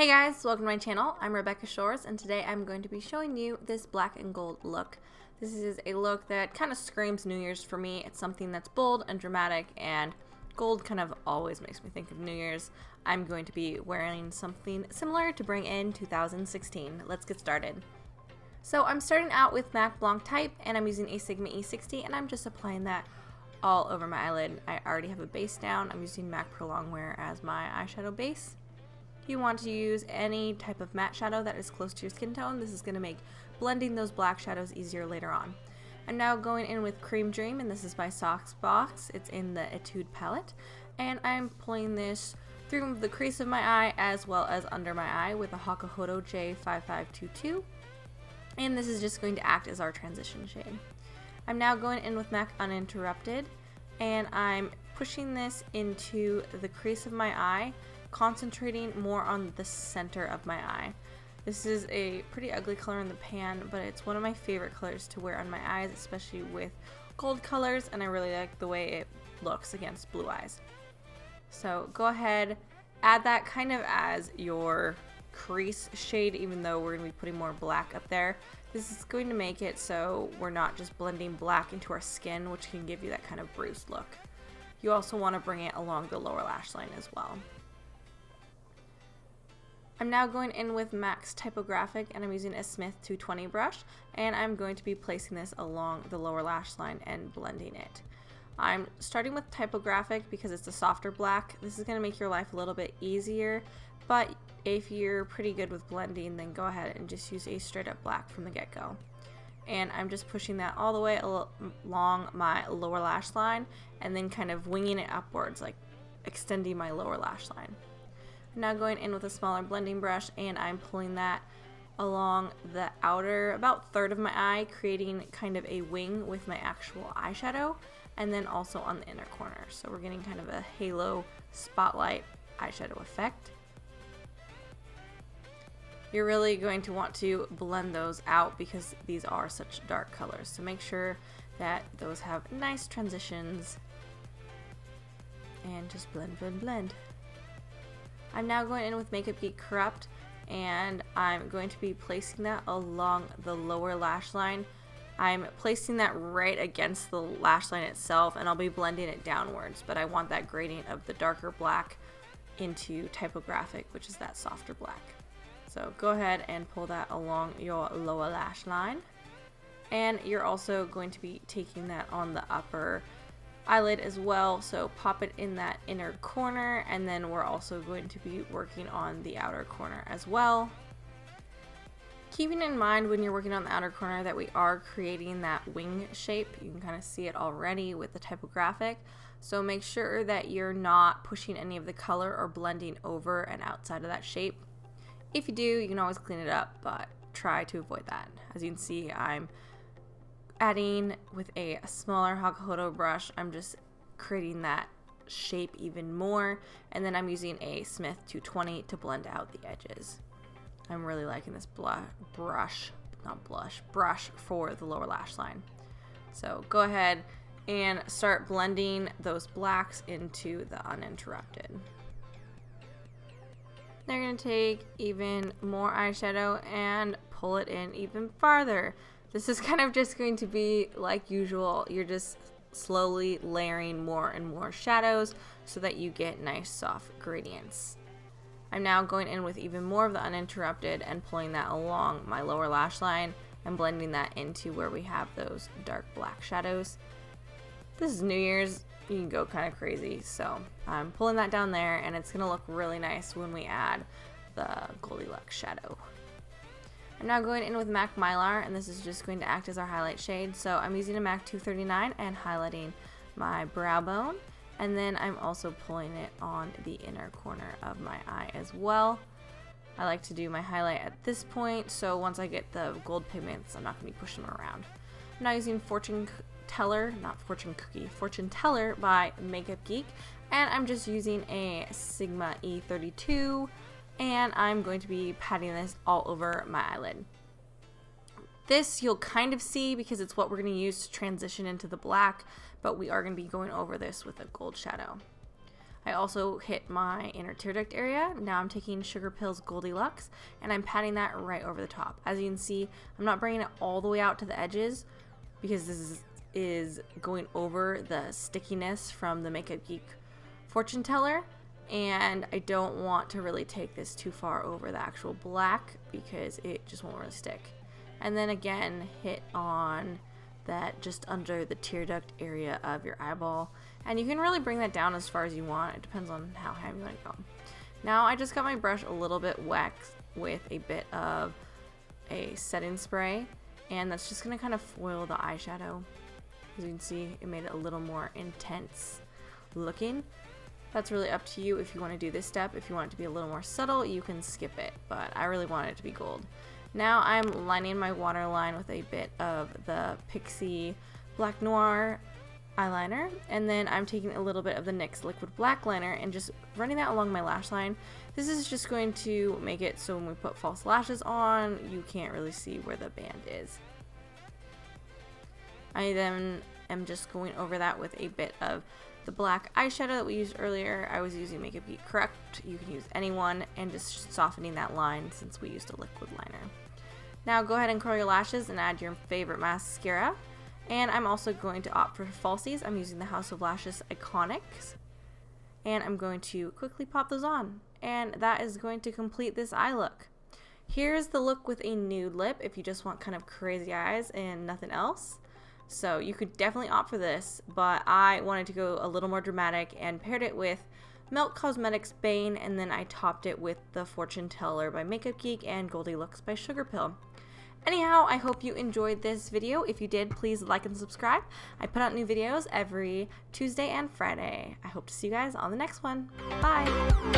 Hey guys, welcome to my channel. I'm Rebecca Shores, and today I'm going to be showing you this black and gold look. This is a look that kind of screams New Year's for me. It's something that's bold and dramatic, and gold kind of always makes me think of New Year's. I'm going to be wearing something similar to bring in 2016. Let's get started. So I'm starting out with MAC Blanc Type, and I'm using a Sigma E60, and I'm just applying that all over my eyelid. I already have a base down. I'm using MAC Pro Longwear as my eyeshadow base. You want to use any type of matte shadow that is close to your skin tone. This is going to make blending those black shadows easier later on. I'm now going in with Cream Dream, and this is by Socksbox. It's in the Etude palette, and I'm pulling this through the crease of my eye as well as under my eye with a Hakuhodo J5522, and this is just going to act as our transition shade. I'm now going in with MAC Uninterrupted, and I'm pushing this into the crease of my eye, concentrating more on the center of my eye. This is a pretty ugly color in the pan, but it's one of my favorite colors to wear on my eyes, especially with gold colors, and I really like the way it looks against blue eyes. So go ahead, add that kind of as your crease shade, even though we're going to be putting more black up there. This is going to make it so we're not just blending black into our skin, which can give you that kind of bruised look. You also want to bring it along the lower lash line as well. I'm now going in with MAC's Typographic, and I'm using a Smith 220 brush, and I'm going to be placing this along the lower lash line and blending it. I'm starting with Typographic because it's a softer black. This is going to make your life a little bit easier, but if you're pretty good with blending, then go ahead and just use a straight up black from the get-go. And I'm just pushing that all the way along my lower lash line and then kind of winging it upwards, like extending my lower lash line. I'm now going in with a smaller blending brush, and I'm pulling that along the outer about third of my eye, creating kind of a wing with my actual eyeshadow, and then also on the inner corner. So we're getting kind of a halo spotlight eyeshadow effect. You're really going to want to blend those out because these are such dark colors. So make sure that those have nice transitions, and just blend, blend, blend. I'm now going in with Makeup Geek Corrupt, and I'm going to be placing that along the lower lash line. I'm placing that right against the lash line itself, and I'll be blending it downwards, but I want that gradient of the darker black into Typographic, which is that softer black. So go ahead and pull that along your lower lash line, and you're also going to be taking that on the upper eyelid as well, so pop it in that inner corner, and then we're also going to be working on the outer corner as well. Keeping in mind when you're working on the outer corner that we are creating that wing shape. You can kind of see it already with the Typographic, so make sure that you're not pushing any of the color or blending over and outside of that shape. If you do, you can always clean it up, but try to avoid that. As you can see, I'm adding with a smaller Hakuhodo brush. I'm just creating that shape even more, and then I'm using a Smith 220 to blend out the edges. I'm really liking this brush for the lower lash line. So go ahead and start blending those blacks into the Uninterrupted. They're going to take even more eyeshadow and pull it in even farther. This is kind of just going to be like usual. You're just slowly layering more and more shadows so that you get nice soft gradients. I'm now going in with even more of the Uninterrupted and pulling that along my lower lash line and blending that into where we have those dark black shadows. This is New Year's. You can go kind of crazy, so I'm pulling that down there, and it's going to look really nice when we add the Goldilocks shadow. I'm now going in with MAC Mylar, and this is just going to act as our highlight shade. So I'm using a MAC 239 and highlighting my brow bone, and then I'm also pulling it on the inner corner of my eye as well. I like to do my highlight at this point, so once I get the gold pigments, I'm not going to be pushing them around. I'm now using Fortune Teller by Makeup Geek, and I'm just using a Sigma E32, and I'm going to be patting this all over my eyelid. This you'll kind of see because it's what we're going to use to transition into the black, but we are going to be going over this with a gold shadow. I also hit my inner tear duct area. Now I'm taking Sugar Pills Goldilocks and I'm patting that right over the top. As you can see, I'm not bringing it all the way out to the edges because this is going over the stickiness from the Makeup Geek fortune teller, and I don't want to really take this too far over the actual black because it just won't really stick. And then again, hit on that just under the tear duct area of your eyeball, and you can really bring that down as far as you want. It depends on how heavy you want to go. Now I just got my brush a little bit wet with a bit of a setting spray, and that's just going to kind of foil the eyeshadow. As you can see, it made it a little more intense looking. That's really up to you if you want to do this step. If you want it to be a little more subtle, you can skip it, but I really want it to be gold. Now I'm lining my waterline with a bit of the Pixie Black Noir eyeliner, and then I'm taking a little bit of the NYX Liquid Black Liner and just running that along my lash line. This is just going to make it so when we put false lashes on, you can't really see where the band is. I then am just going over that with a bit of the black eyeshadow that we used earlier. I was using Makeup Geek Correct. You can use anyone, and just softening that line since we used a liquid liner. Now go ahead and curl your lashes and add your favorite mascara. And I'm also going to opt for falsies. I'm using the House of Lashes Iconics. And I'm going to quickly pop those on. And that is going to complete this eye look. Here's the look with a nude lip if you just want kind of crazy eyes and nothing else. So you could definitely opt for this, but I wanted to go a little more dramatic and paired it with Melt Cosmetics Bane, and then I topped it with the Fortune Teller by Makeup Geek and Goldilocks by Sugar Pill. Anyhow, I hope you enjoyed this video. If you did, please like and subscribe. I put out new videos every Tuesday and Friday. I hope to see you guys on the next one. Bye!